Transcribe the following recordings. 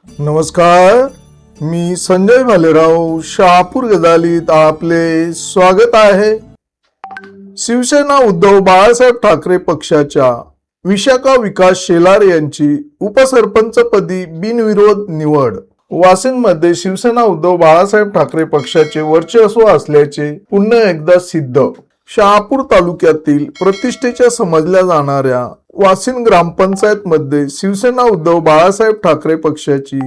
नमस्कार, मी संजय भालेराव शहापूर गदालीत आपले स्वागत आहे. शिवसेना उद्धव बाळासाहेब ठाकरे पक्षाच्या विशाखा विकास शेलार यांची उपसरपंचपदी बिनविरोध निवड. वाशिममध्ये शिवसेना उद्धव बाळासाहेब ठाकरे पक्षाचे वर्चस्व असल्याचे पुन्हा एकदा सिद्ध. शहापूर तालुक्यातील प्रतिष्ठेच्या समजल्या जाणाऱ्या वाशिम ग्रामपंचायत मध्ये शिवसेना उद्धव बाळासाहेब ठाकरे पक्षाची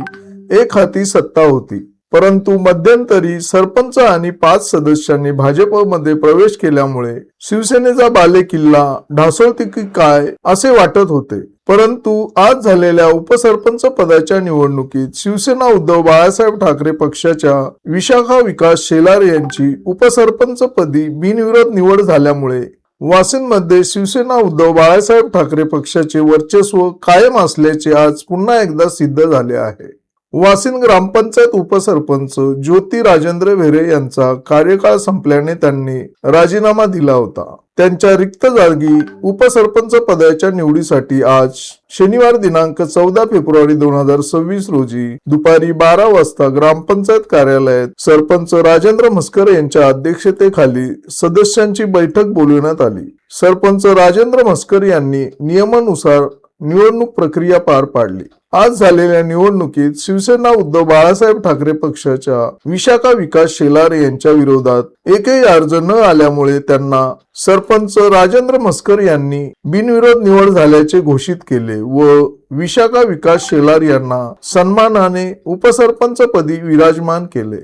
एक हाती सत्ता होती. परंतु मध्यंतरी सरपंच आणि 5 सदस्यांनी भाजपमध्ये प्रवेश केल्यामुळे शिवसेनेचा बालेकिल्ला ढासळतो की काय असे वाटत होते. परंतु आज झालेल्या उपसरपंच पदाच्या निवडणुकीत शिवसेना उद्धव बाळासाहेब ठाकरे पक्षाच्या विशाखा विकास शेलार यांची उपसरपंच पदी बिनविरोध निवड झाल्यामुळे वाशिम मध्ये शिवसेना उद्धव बाळासाहेब ठाकरे पक्षाचे वर्चस्व कायम असल्याचे आज पुन्हा एकदा सिद्ध झाले आहे. वाशिम ग्रामपंचायत उपसरपंच ज्योती राजेंद्र भेरे यांचा कार्यकाळ संपल्याने त्यांनी राजीनामा दिला होता. त्यांच्या रिक्त जागी उपसरपंच पदाच्या निवडीसाठी आज शनिवार दिनांक 14 फेब्रुवारी 2026 रोजी दुपारी 12 वाजता ग्रामपंचायत कार्यालयात सरपंच राजेंद्र म्हस्कर यांच्या अध्यक्षतेखाली सदस्यांची बैठक बोलवण्यात आली. सरपंच राजेंद्र म्हस्कर यांनी नियमानुसार निवडणूक प्रक्रिया पार पाडली. आज झालेल्या निवडणुकीत शिवसेना उद्धव बाळासाहेब ठाकरे पक्षाच्या विशाखा विकास शेलार यांच्या विरोधात एकही अर्ज न आल्यामुळे त्यांना सरपंच राजेंद्र म्हस्कर यांनी बिनविरोध निवड झाल्याचे घोषित केले व विशाखा विकास शेलार यांना सन्मानाने उपसरपंच पदी विराजमान केले.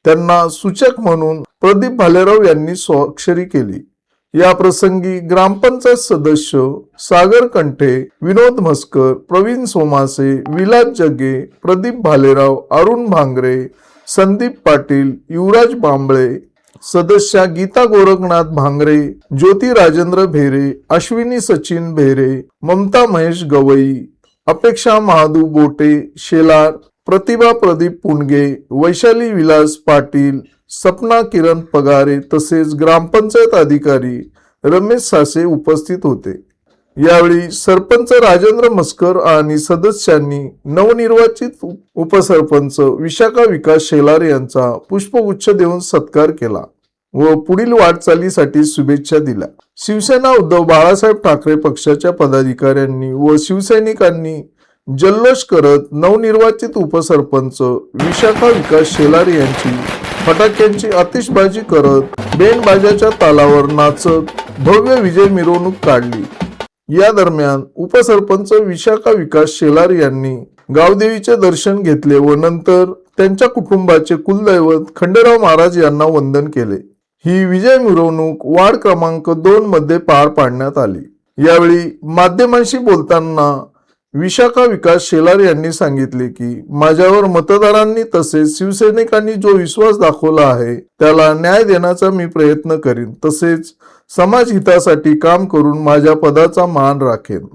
त्यांना सूचक म्हणून प्रदीप भालेराव यांनी स्वाक्षरी केली. या प्रसंगी ग्रामपंचायत सदस्य सागर कंठे, विनोद म्हस्कर, प्रवीण सोमासे, विलास जगे, प्रदीप भालेराव, अरुण भांगरे, संदीप पाटील, युवराज बांबळे, सदस्या गीता गोरखनाथ भांगरे, ज्योती राजेंद्र भेरे, अश्विनी सचिन भेरे, ममता महेश गवई, अपेक्षा महादू बोटे शेलार, प्रतिभा प्रदीप पुणगे, वैशाली विलास पाटील, सपना किरण पगारे तसेच ग्रामपंचायत अधिकारी रमेश सासे उपस्थित होते. यावेळी सरपंच राजेंद्र म्हस्कर आणि सदस्यांनी नवनिर्वाचित उपसरपंच विशाखा विकास शेलार यांचा पुष्पगुच्छ देऊन सत्कार केला व पुढील वाटचालीसाठी शुभेच्छा दिल्या. शिवसेना उद्धव बाळासाहेब ठाकरे पक्षाच्या पदाधिकाऱ्यांनी व शिवसैनिकांनी जल्लोष करत नवनिर्वाचित उपसरपंच विशाखा विकास शेलार यांची फटाक्यांची आतिषबाजी करत बेंडबाजाच्या तालावर नाचत भव्य विजय मिरवणूक काढली. या दरम्यान उपसरपंच विशाखा विकास शेलार यांनी गावदेवीचे दर्शन घेतले व नंतर त्यांच्या कुटुंबाचे कुलदैवत खंडेराव महाराज यांना वंदन केले. ही विजय मिरवणूक वार्ड क्रमांक 2 मध्ये पार पाडण्यात आली. यावेळी माध्यमांशी बोलताना विशाखा विकास शेलार यांनी सांगितले की माझ्यावर मतदारांनी तसेच शिवसैनिकांनी जो विश्वास दाखवला आहे त्याला न्याय देण्याचा मी प्रयत्न करीन, तसेच समाज हितासाठी काम करून माझ्या पदाचा मान राखेन.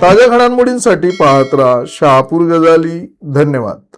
ताज्या घडामोडींसाठी पाहत राहा शहापूर गजाली. धन्यवाद.